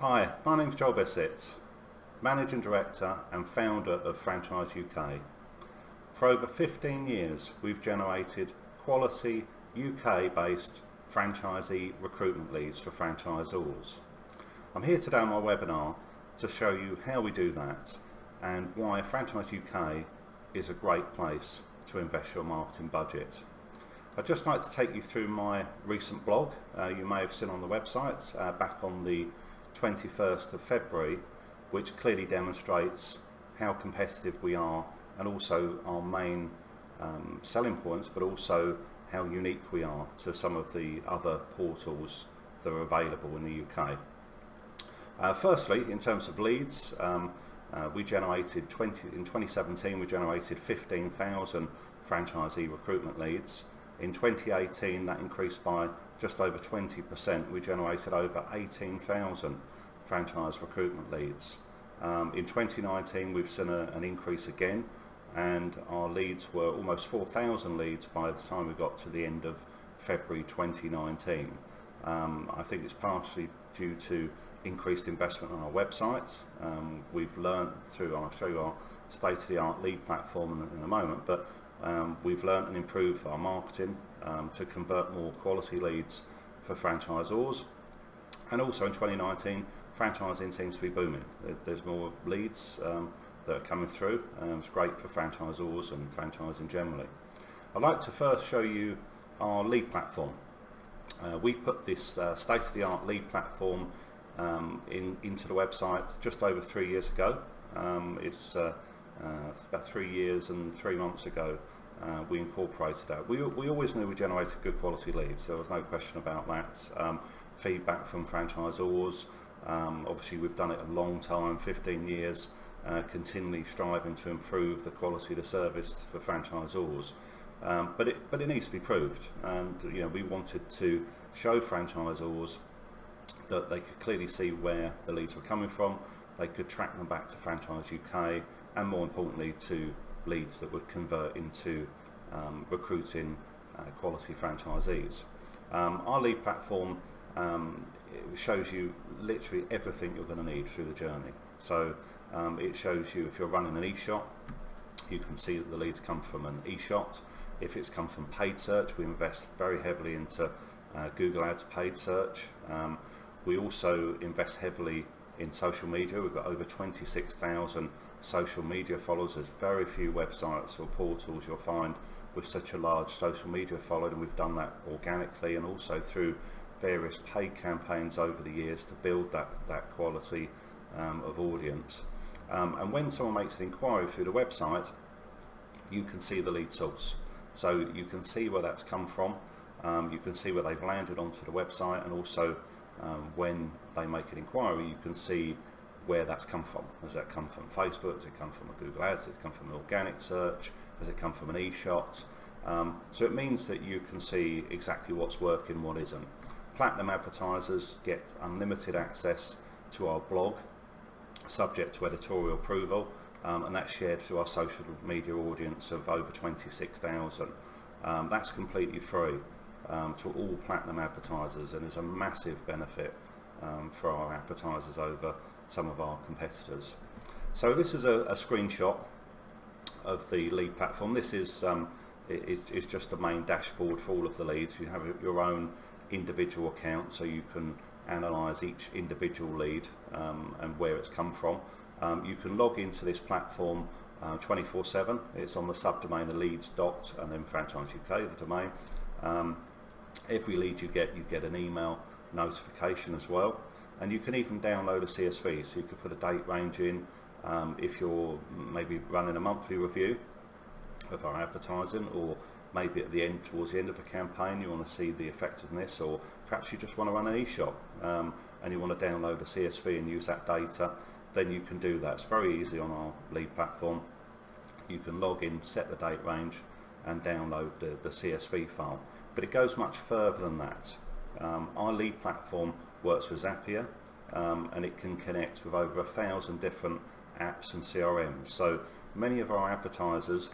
Hi, my name's Joel Bissett, Managing Director and founder of Franchise UK. For over 15 years we've generated quality UK-based franchisee recruitment leads for franchisors. I'm here today on my webinar to show you how we do that and why Franchise UK is a great place to invest your marketing budget. I'd just like to take you through my recent blog. You may have seen on the website back on the 21st of February, which clearly demonstrates how competitive we are and also our main selling points, but also how unique we are to some of the other portals that are available in the UK. Firstly, in terms of leads, we generated in 2017 we generated 15,000 franchisee recruitment leads. In 2018 that increased by just over 20%. We generated over 18,000 franchise recruitment leads. In 2019 we've seen an increase again, and our leads were almost 4,000 leads by the time we got to the end of February 2019. I think it's partially due to increased investment on our website. We've learned through, I'll show you our state-of-the-art lead platform in a moment, but we've learned and improved our marketing to convert more quality leads for franchisors. And also in 2019, franchising seems to be booming. There's more leads that are coming through. It's great for franchisors and franchising generally. I'd like to first show you our lead platform. We put this state-of-the-art lead platform into the website just over 3 years ago. It's about 3 years and 3 months ago we incorporated that. We always knew we generated good quality leads, there was no question about that. Feedback from franchisors, obviously we've done it a long time, 15 years, continually striving to improve the quality of the service for franchisors. But it needs to be proved, and we wanted to show franchisors that they could clearly see where the leads were coming from, they could track them back to Franchise UK, and more importantly to leads that would convert into recruiting quality franchisees. Our lead platform it shows you literally everything you're going to need through the journey. So it shows you if you're running an e-shop, you can see that the leads come from an e-shop. If it's come from paid search, we invest very heavily into Google Ads paid search. We also invest heavily in social media. We've got over 26,000 social media followers. There's very few websites or portals you'll find with such a large social media following, and we've done that organically and also through various paid campaigns over the years to build that quality of audience. And when someone makes an inquiry through the website, you can see the lead source. So you can see where that's come from, you can see where they've landed onto the website, and also when they make an inquiry you can see where that's come from. Has that come from Facebook? Has it come from a Google Ads? Has it come from an organic search? Has it come from an e-shop? So it means that you can see exactly what's working, what isn't. Platinum advertisers get unlimited access to our blog, subject to editorial approval, and that's shared through our social media audience of over 26,000. That's completely free to all platinum advertisers, and is a massive benefit for our advertisers over some of our competitors. So this is a screenshot of the lead platform. This is just the main dashboard for all of the leads. You have your own individual account, so you can analyse each individual lead and where it's come from. You can log into this platform 24/7. It's on the subdomain of leads. And then Franchise UK, the domain. Every lead you get an email notification as well, and you can even download a CSV, so you could put a date range in if you're maybe running a monthly review of our advertising, or maybe at the end, towards the end of a campaign, you want to see the effectiveness, or perhaps you just want to run an e-shop and you want to download a CSV and use that data. Then you can do that. It's very easy on our lead platform. You can log in, set the date range, and download the CSV file. But it goes much further than that. Our lead platform works with Zapier, and it can connect with over 1,000 different apps and CRMs. So many of our advertisers,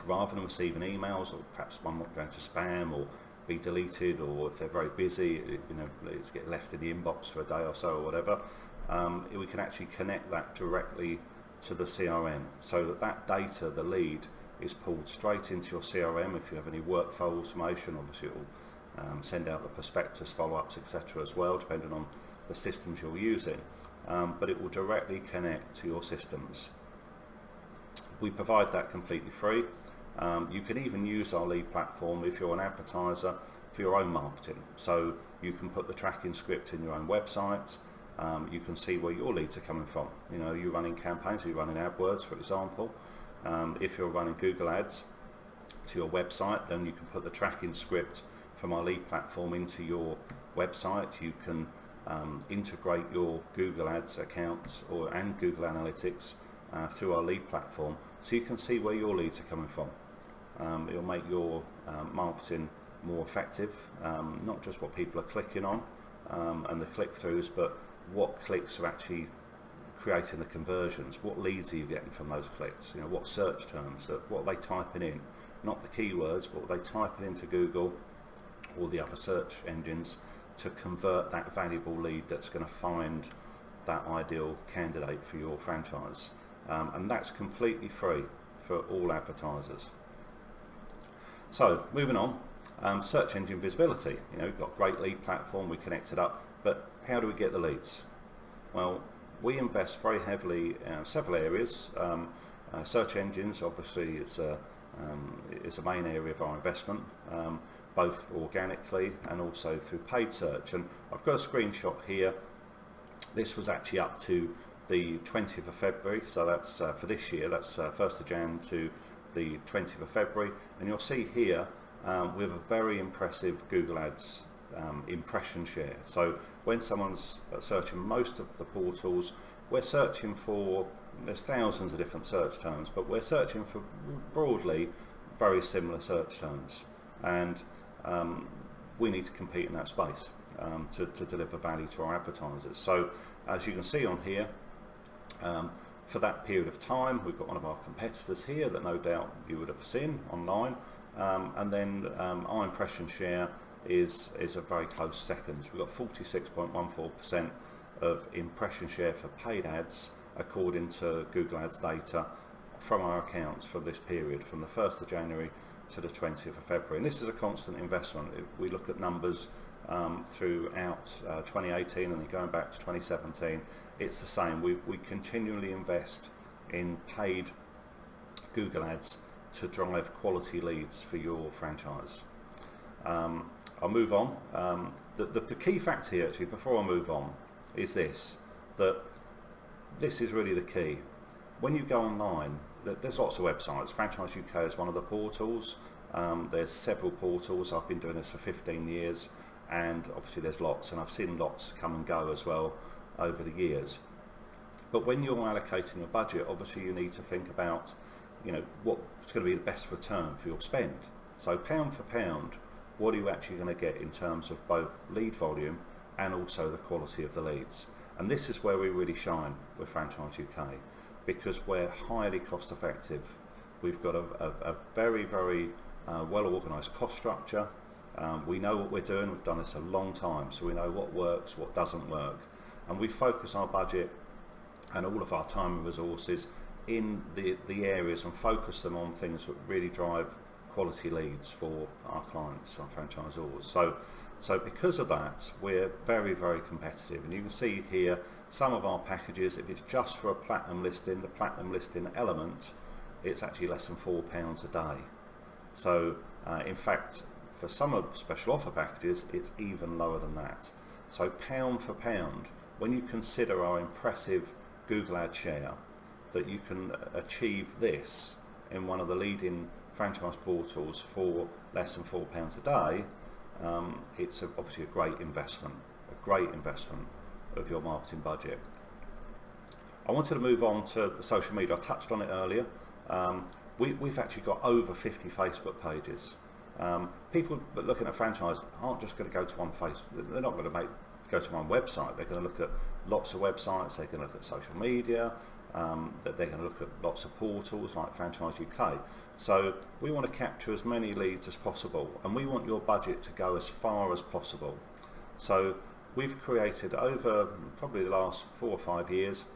rather than receiving emails, or perhaps one going to spam, or be deleted, or if they're very busy, it's get left in the inbox for a day or so or whatever. We can actually connect that directly to the CRM, so that data, the lead, is pulled straight into your CRM. If you have any workflow automation, obviously it will send out the prospectus, follow-ups, etc. as well, depending on the systems you're using. But it will directly connect to your systems. We provide that completely free. You can even use our lead platform if you're an advertiser for your own marketing. So you can put the tracking script in your own website. You can see where your leads are coming from. You're running campaigns, you're running AdWords, for example. If you're running Google Ads to your website, then you can put the tracking script from our lead platform into your website. You can integrate your Google Ads accounts and Google Analytics through our lead platform, so you can see where your leads are coming from. It'll make your marketing more effective, not just what people are clicking on and the click-throughs, but what clicks are actually creating the conversions. What leads are you getting from those clicks? What search terms, what are they typing in? Not the keywords, but what are they typing into Google or the other search engines to convert that valuable lead that's going to find that ideal candidate for your franchise. And that's completely free for all advertisers. So moving on, search engine visibility. We've got a great lead platform, we connect it up, but how do we get the leads? Well, we invest very heavily in several areas. Search engines obviously is a main area of our investment, both organically and also through paid search. And I've got a screenshot here. This was actually up to the 20th of February, so that's for this year, that's 1st of Jan to the 20th of February, and you'll see here we have a very impressive Google Ads impression share. So when someone's searching most of the portals, we're searching for, there's thousands of different search terms, but we're searching for broadly very similar search terms, and we need to compete in that space to deliver value to our advertisers. So as you can see on here, for that period of time, we've got one of our competitors here that no doubt you would have seen online, and then our impression share is a very close second. We've got 46.14% of impression share for paid ads according to Google Ads data from our accounts for this period, from the 1st of January to the 20th of February. And this is a constant investment. If we look at numbers throughout 2018 and then going back to 2017, it's the same. We continually invest in paid Google Ads to drive quality leads for your franchise. I'll move on. The key fact here, actually, before I move on, is this, that this is really the key. When you go online, there's lots of websites. Franchise UK is one of the portals. There's several portals. I've been doing this for 15 years, and obviously there's lots, and I've seen lots come and go as well over the years. But when you're allocating your budget, obviously you need to think about, what's going to be the best return for your spend. So pound for pound, what are you actually going to get in terms of both lead volume and also the quality of the leads? And this is where we really shine with Franchise UK, because we're highly cost effective. We've got a very, very well organised cost structure. We know what we're doing. We've done this a long time, so we know what works, what doesn't work, and we focus our budget and all of our time and resources in the areas and focus them on things that really drive quality leads for our clients, our franchisors. So because of that, we're very, very competitive, and you can see here some of our packages. If it's just for a platinum listing, the platinum listing element, it's actually less than £4 a day. So in fact, for some of special offer packages, it's even lower than that. So pound for pound, when you consider our impressive Google Ad share, that you can achieve this in one of the leading franchise portals for less than £4 a day, it's obviously a great investment of your marketing budget. I wanted to move on to the social media. I touched on it earlier. We've actually got over 50 Facebook pages. People looking at franchise aren't just going to go to one they're not going to go to one website. They're going to look at lots of websites. They're going to look at social media. that they're going to look at lots of portals like Franchise UK. So we want to capture as many leads as possible, and we want your budget to go as far as possible. So we've created over probably the last 4 or 5 years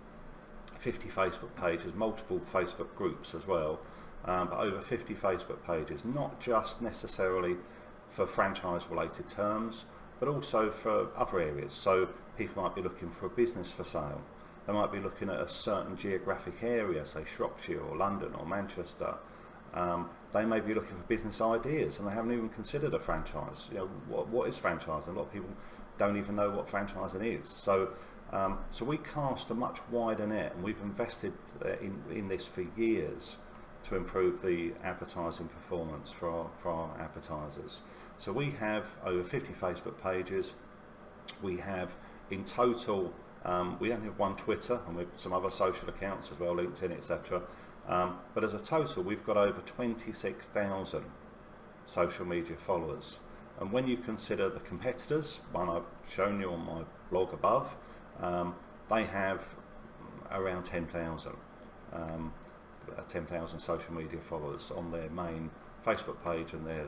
50 Facebook pages, multiple Facebook groups as well, but over 50 Facebook pages, not just necessarily for franchise related terms, but also for other areas. So people might be looking for a business for sale. They might be looking at a certain geographic area, say Shropshire or London or Manchester. They may be looking for business ideas and they haven't even considered a franchise. You know, what is franchising? A lot of people don't even know what franchising is. So we cast a much wider net, and we've invested in this for years to improve the advertising performance for our advertisers. So we have over 50 Facebook pages. We have in total, we only have one Twitter, and with some other social accounts as well, LinkedIn, etc. But as a total, we've got over 26,000 social media followers. And when you consider the competitors, one I've shown you on my blog above, they have around 10,000 social media followers on their main Facebook page and their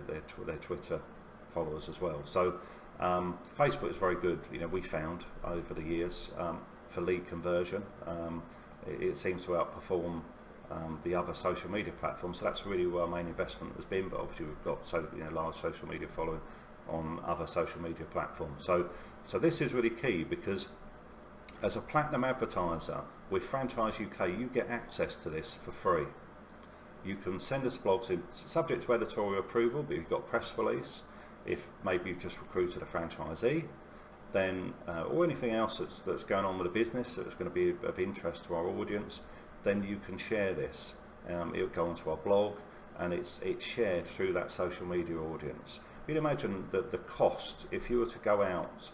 Twitter followers as well. So Facebook is very good. You know, we found over the years for lead conversion, it seems to outperform the other social media platforms. So that's really where our main investment has been. But obviously we've got large social media following on other social media platforms. So this is really key, because as a platinum advertiser with Franchise UK, you get access to this for free. You can send us blogs in, subject to editorial approval, but you've got press release. If maybe you've just recruited a franchisee, then or anything else that's going on with the business that's going to be of interest to our audience, then you can share this. It'll go onto our blog, and it's shared through that social media audience. You'd imagine that the cost, if you were to go out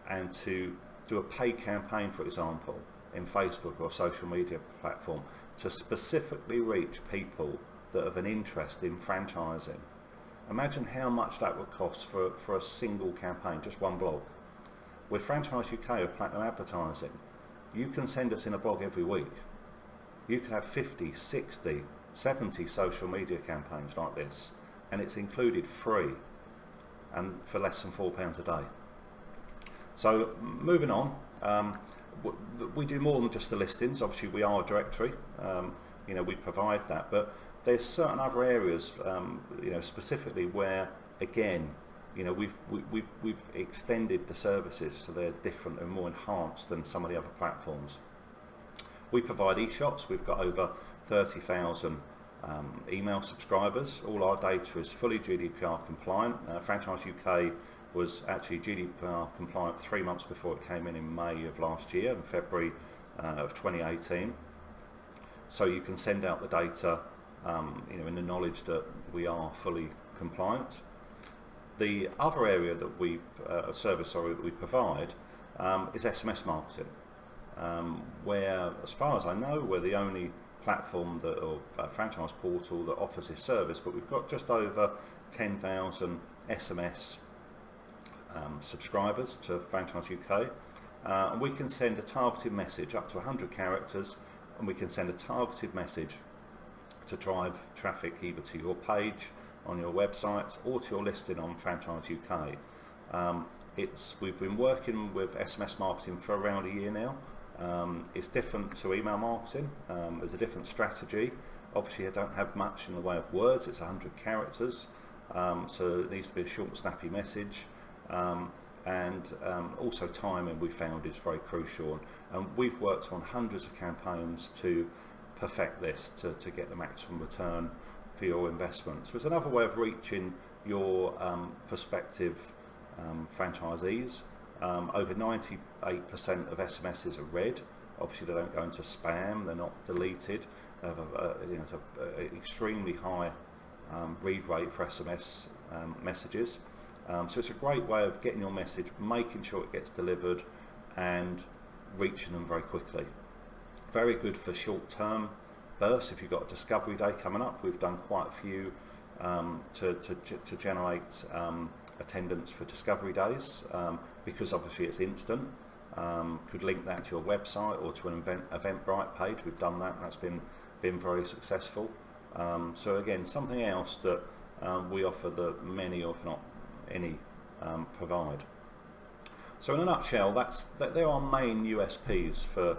and to do a paid campaign, for example, in Facebook or a social media platform, to specifically reach people that have an interest in franchising. Imagine how much that would cost for a single campaign, just one blog. With Franchise UK or Platinum Advertising, you can send us in a blog every week. You can have 50, 60, 70 social media campaigns like this, and it's included free and for less than £4 a day. So moving on, we do more than just the listings. Obviously we are a directory, we provide that, but there's certain other areas, specifically where, again, we've extended the services so they're different and more enhanced than some of the other platforms. We provide e-shots. We've got over 30,000 email subscribers. All our data is fully GDPR compliant. Franchise UK was actually GDPR compliant 3 months before it came in May of last year, in February of 2018. So you can send out the data, in the knowledge that we are fully compliant. The other area that we that we provide is SMS marketing, where, as far as I know, we're the only platform or franchise portal that offers this service. But we've got just over 10,000 SMS subscribers to Franchise UK, and we can send a targeted message up to 100 characters, and we can send a targeted message to drive traffic either to your page on your website or to your listing on Franchise UK. We've been working with SMS marketing for around a year now. It's different to email marketing. There's a different strategy. Obviously I don't have much in the way of words. It's 100 characters, so it needs to be a short, snappy message. And also timing, we found, is very crucial, and we've worked on hundreds of campaigns to perfect this, to get the maximum return for your investment. So it's another way of reaching your prospective franchisees. Over 98% of SMSs are read. Obviously they don't go into spam, they're not deleted. They have an extremely high read rate for SMS messages. So it's a great way of getting your message, making sure it gets delivered and reaching them very quickly. Very good for short-term bursts. If you've got a discovery day coming up, we've done quite a few to generate attendance for discovery days, because obviously it's instant. could link that to your website or to an Eventbrite page. We've done that, and that's been very successful. So again, something else that we offer that many, if not any, provide. So in a nutshell, there are main USPs for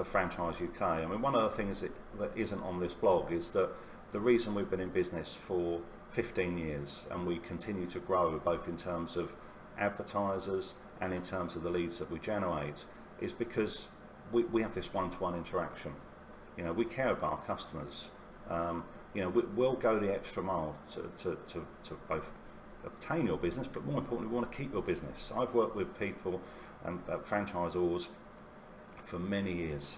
Franchise UK. I mean, one of the things that isn't on this blog is that the reason we've been in business for 15 years and we continue to grow both in terms of advertisers and in terms of the leads that we generate is because we have this one-to-one interaction. You know, we care about our customers. You know, we'll go the extra mile to both obtain your business, but more importantly, we want to keep your business. I've worked with people and franchisors for many years,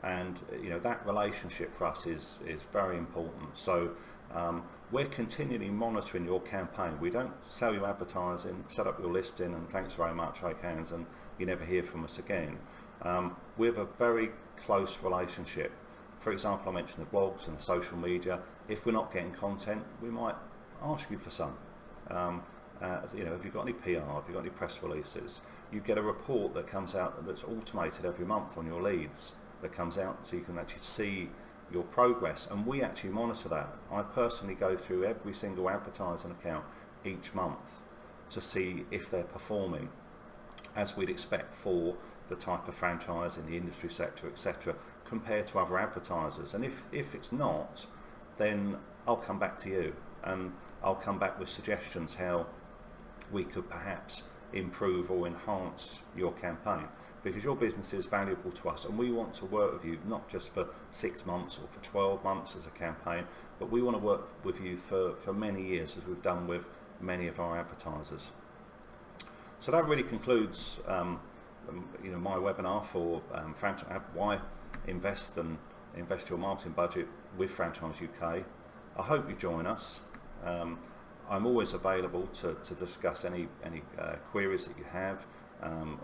and you know, that relationship for us is very important. So we're continually monitoring your campaign. We don't sell you advertising, set up your listing, and thanks very much, shake hands, and you never hear from us again. We have a very close relationship. For example, I mentioned the blogs and the social media. If we're not getting content, we might ask you for some. You know, have you got any PR? Have you got any press releases? You get a report that comes out that's automated every month on your leads that comes out, so you can actually see your progress, and we actually monitor that. I personally go through every single advertising account each month to see if they're performing as we'd expect for the type of franchise in the industry sector, etc., compared to other advertisers. And if it's not, then I'll come back to you and I'll come back with suggestions how we could perhaps improve or enhance your campaign, because your business is valuable to us and we want to work with you not just for 6 months or for 12 months as a campaign, but we want to work with you for many years, as we've done with many of our advertisers. So that really concludes you know, my webinar for why invest your marketing budget with Franchise UK. I hope you join us. I'm always available to discuss any queries that you have,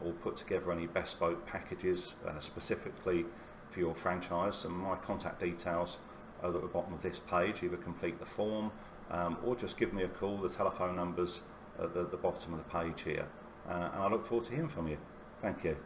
or put together any bespoke packages specifically for your franchise. And my contact details are at the bottom of this page. Either complete the form or just give me a call. The telephone numbers at the bottom of the page here. And I look forward to hearing from you. Thank you.